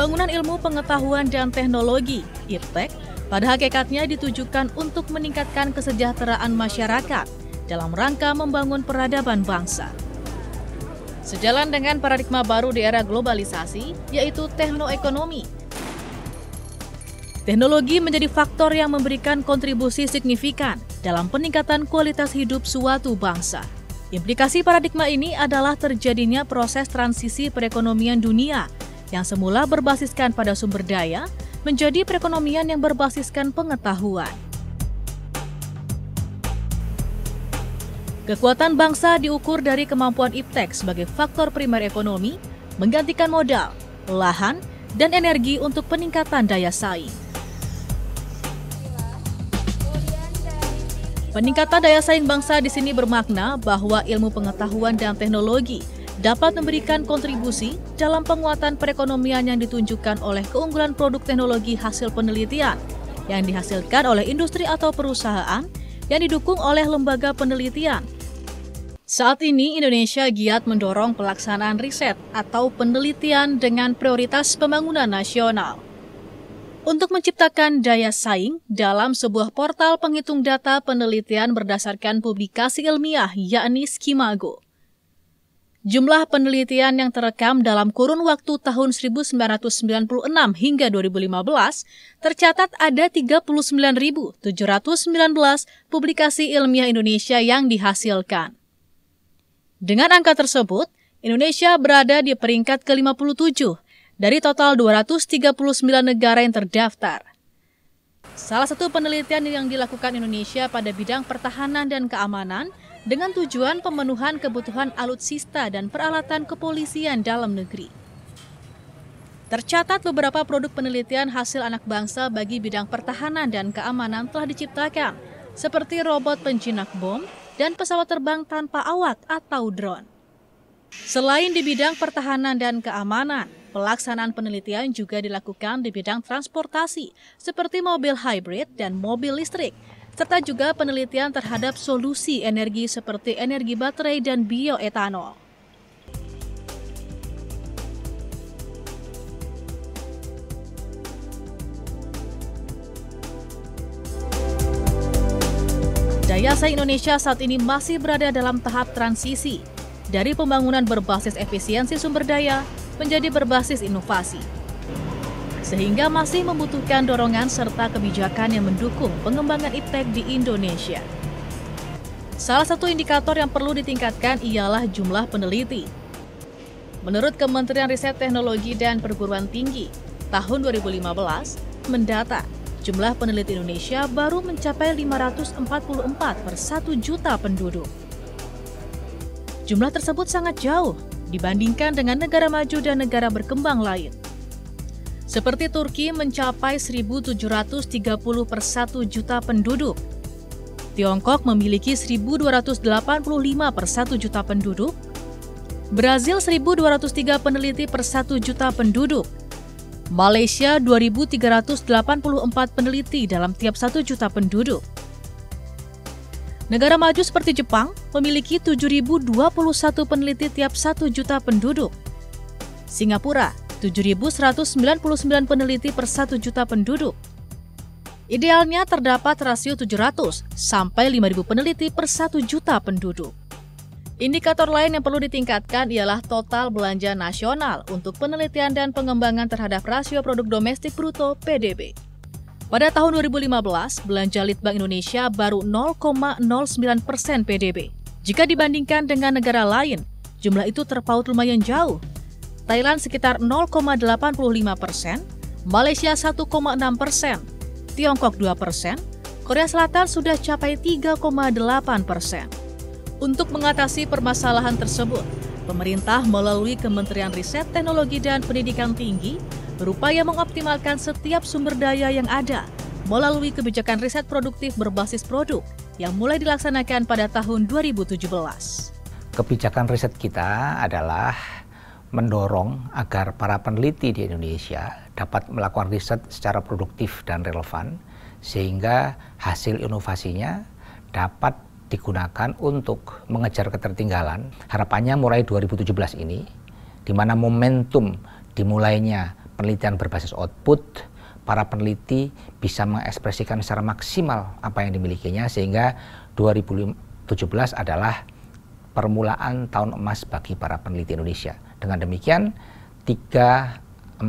Pembangunan ilmu pengetahuan dan teknologi, IPTEK, pada hakikatnya ditujukan untuk meningkatkan kesejahteraan masyarakat dalam rangka membangun peradaban bangsa. Sejalan dengan paradigma baru di era globalisasi, yaitu teknoekonomi. Teknologi menjadi faktor yang memberikan kontribusi signifikan dalam peningkatan kualitas hidup suatu bangsa. Implikasi paradigma ini adalah terjadinya proses transisi perekonomian dunia yang semula berbasiskan pada sumber daya menjadi perekonomian yang berbasiskan pengetahuan. Kekuatan bangsa diukur dari kemampuan IPTEK sebagai faktor primer ekonomi, menggantikan modal, lahan, dan energi untuk peningkatan daya saing. Peningkatan daya saing bangsa di sini bermakna bahwa ilmu pengetahuan dan teknologi dapat memberikan kontribusi dalam penguatan perekonomian yang ditunjukkan oleh keunggulan produk teknologi hasil penelitian yang dihasilkan oleh industri atau perusahaan yang didukung oleh lembaga penelitian. Saat ini Indonesia giat mendorong pelaksanaan riset atau penelitian dengan prioritas pembangunan nasional. Untuk menciptakan daya saing dalam sebuah portal penghitung data penelitian berdasarkan publikasi ilmiah yakni Skimago. Jumlah penelitian yang terekam dalam kurun waktu tahun 1996 hingga 2015 tercatat ada 39.719 publikasi ilmiah Indonesia yang dihasilkan. Dengan angka tersebut, Indonesia berada di peringkat ke-57 dari total 239 negara yang terdaftar. Salah satu penelitian yang dilakukan Indonesia pada bidang pertahanan dan keamanan dengan tujuan pemenuhan kebutuhan alutsista dan peralatan kepolisian dalam negeri. Tercatat beberapa produk penelitian hasil anak bangsa bagi bidang pertahanan dan keamanan telah diciptakan, seperti robot penjinak bom dan pesawat terbang tanpa awak atau drone. Selain di bidang pertahanan dan keamanan, pelaksanaan penelitian juga dilakukan di bidang transportasi, seperti mobil hybrid dan mobil listrik, serta juga penelitian terhadap solusi energi seperti energi baterai dan bioetanol. Daya saing Indonesia saat ini masih berada dalam tahap transisi dari pembangunan berbasis efisiensi sumber daya menjadi berbasis inovasi, sehingga masih membutuhkan dorongan serta kebijakan yang mendukung pengembangan IPTEK di Indonesia. Salah satu indikator yang perlu ditingkatkan ialah jumlah peneliti. Menurut Kementerian Riset Teknologi dan Perguruan Tinggi, tahun 2015 mendata jumlah peneliti Indonesia baru mencapai 544 per 1 juta penduduk. Jumlah tersebut sangat jauh dibandingkan dengan negara maju dan negara berkembang lain. Seperti Turki mencapai 1.730 per 1 juta penduduk. Tiongkok memiliki 1.285 per 1 juta penduduk. Brazil 1.203 peneliti per 1 juta penduduk. Malaysia 2.384 peneliti dalam tiap 1 juta penduduk. Negara maju seperti Jepang memiliki 7.021 peneliti tiap 1 juta penduduk. Singapura 7.199 peneliti per 1 juta penduduk. Idealnya terdapat rasio 700 sampai 5.000 peneliti per 1 juta penduduk. Indikator lain yang perlu ditingkatkan ialah total belanja nasional untuk penelitian dan pengembangan terhadap rasio produk domestik bruto (PDB). Pada tahun 2015, belanja Litbang Indonesia baru 0,09% PDB. Jika dibandingkan dengan negara lain, jumlah itu terpaut lumayan jauh. Thailand sekitar 0,85%, Malaysia 1,6%, Tiongkok 2%, Korea Selatan sudah capai 3,8%. Untuk mengatasi permasalahan tersebut, pemerintah melalui Kementerian Riset Teknologi dan Pendidikan Tinggi berupaya mengoptimalkan setiap sumber daya yang ada melalui kebijakan riset produktif berbasis produk yang mulai dilaksanakan pada tahun 2017. Kebijakan riset kita adalah mendorong agar para peneliti di Indonesia dapat melakukan riset secara produktif dan relevan, sehingga hasil inovasinya dapat digunakan untuk mengejar ketertinggalan. Harapannya mulai 2017 ini, di mana momentum dimulainya penelitian berbasis output, para peneliti bisa mengekspresikan secara maksimal apa yang dimilikinya, sehingga 2017 adalah permulaan tahun emas bagi para peneliti Indonesia. Dengan demikian, 3-4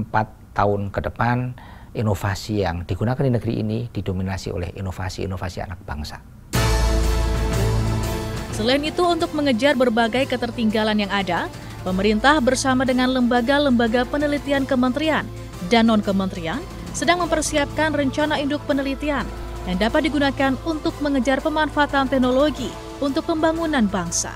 tahun ke depan, inovasi yang digunakan di negeri ini didominasi oleh inovasi-inovasi anak bangsa. Selain itu, untuk mengejar berbagai ketertinggalan yang ada, pemerintah bersama dengan lembaga-lembaga penelitian kementerian dan non-kementerian sedang mempersiapkan rencana induk penelitian yang dapat digunakan untuk mengejar pemanfaatan teknologi untuk pembangunan bangsa.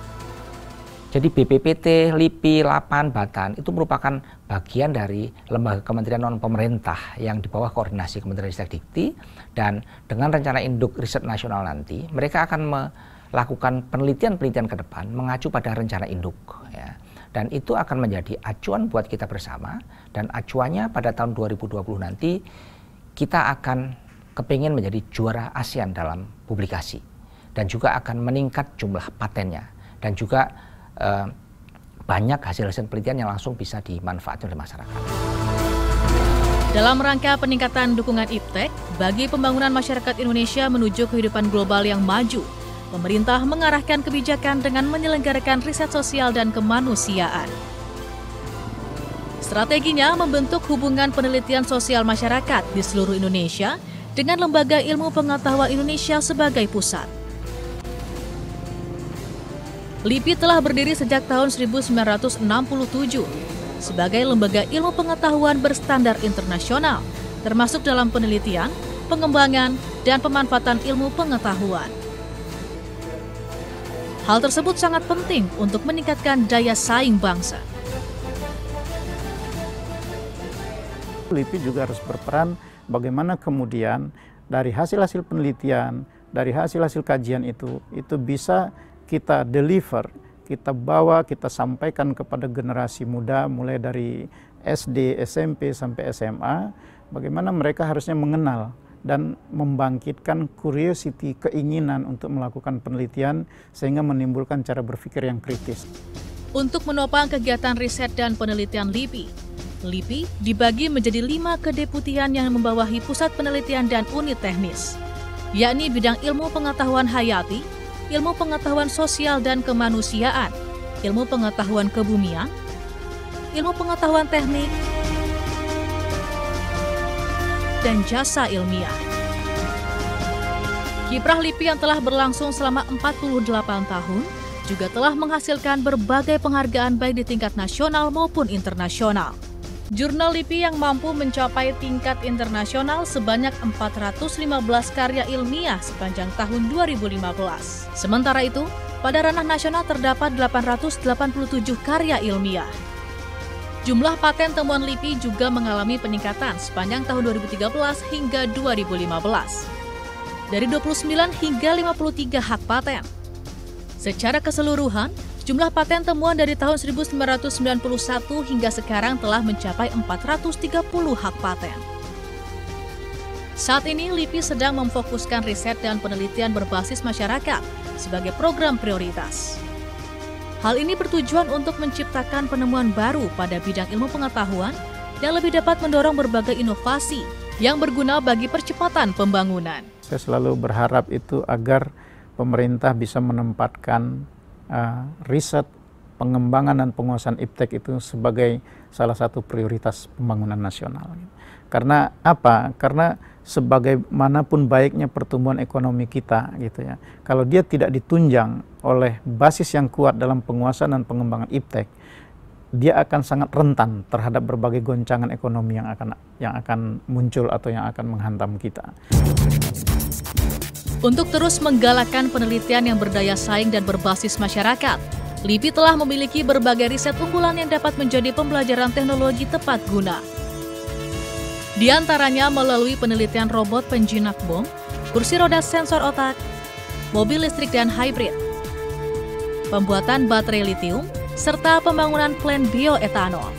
Jadi BPPT, LIPI, LAPAN, BATAN itu merupakan bagian dari lembaga kementerian non-pemerintah yang di bawah koordinasi Kementerian Ristek-Dikti, dan dengan rencana induk riset nasional nanti mereka akan melakukan penelitian-penelitian ke depan mengacu pada rencana induk, ya. Dan itu akan menjadi acuan buat kita bersama, dan acuannya pada tahun 2020 nanti kita akan kepingin menjadi juara ASEAN dalam publikasi, dan juga akan meningkat jumlah patennya, dan juga banyak hasil-hasil penelitian yang langsung bisa dimanfaatkan oleh masyarakat. Dalam rangka peningkatan dukungan IPTEK bagi pembangunan masyarakat Indonesia menuju kehidupan global yang maju, pemerintah mengarahkan kebijakan dengan menyelenggarakan riset sosial dan kemanusiaan. Strateginya membentuk hubungan penelitian sosial masyarakat di seluruh Indonesia dengan Lembaga Ilmu Pengetahuan Indonesia sebagai pusat. LIPI telah berdiri sejak tahun 1967 sebagai lembaga ilmu pengetahuan berstandar internasional, termasuk dalam penelitian, pengembangan, dan pemanfaatan ilmu pengetahuan. Hal tersebut sangat penting untuk meningkatkan daya saing bangsa. LIPI juga harus berperan bagaimana kemudian dari hasil-hasil penelitian, dari hasil-hasil kajian itu bisa kita deliver, kita bawa, kita sampaikan kepada generasi muda mulai dari SD, SMP, sampai SMA, bagaimana mereka harusnya mengenal dan membangkitkan curiosity, keinginan untuk melakukan penelitian sehingga menimbulkan cara berpikir yang kritis. Untuk menopang kegiatan riset dan penelitian LIPI dibagi menjadi 5 kedeputian yang membawahi pusat penelitian dan unit teknis, yakni bidang ilmu pengetahuan hayati, ilmu pengetahuan sosial dan kemanusiaan, ilmu pengetahuan kebumian, ilmu pengetahuan teknik, dan jasa ilmiah. Kiprah LIPI yang telah berlangsung selama 48 tahun juga telah menghasilkan berbagai penghargaan baik di tingkat nasional maupun internasional. Jurnal LIPI yang mampu mencapai tingkat internasional sebanyak 415 karya ilmiah sepanjang tahun 2015. Sementara itu, pada ranah nasional terdapat 887 karya ilmiah. Jumlah paten temuan LIPI juga mengalami peningkatan sepanjang tahun 2013 hingga 2015. Dari 29 hingga 53 hak paten. Secara keseluruhan, jumlah paten temuan dari tahun 1991 hingga sekarang telah mencapai 430 hak paten. Saat ini LIPI sedang memfokuskan riset dan penelitian berbasis masyarakat sebagai program prioritas. Hal ini bertujuan untuk menciptakan penemuan baru pada bidang ilmu pengetahuan yang lebih dapat mendorong berbagai inovasi yang berguna bagi percepatan pembangunan. Saya selalu berharap itu agar pemerintah bisa menempatkan riset, pengembangan dan penguasaan IPTEK itu sebagai salah satu prioritas pembangunan nasional. Karena apa? Karena sebagaimanapun baiknya pertumbuhan ekonomi kita, gitu ya, kalau dia tidak ditunjang oleh basis yang kuat dalam penguasaan dan pengembangan IPTEK, dia akan sangat rentan terhadap berbagai goncangan ekonomi yang akan muncul atau yang akan menghantam kita. Untuk terus menggalakkan penelitian yang berdaya saing dan berbasis masyarakat, LIPI telah memiliki berbagai riset unggulan yang dapat menjadi pembelajaran teknologi tepat guna. Di antaranya melalui penelitian robot penjinak bom, kursi roda sensor otak, mobil listrik dan hybrid, pembuatan baterai litium, serta pembangunan plant bioetanol.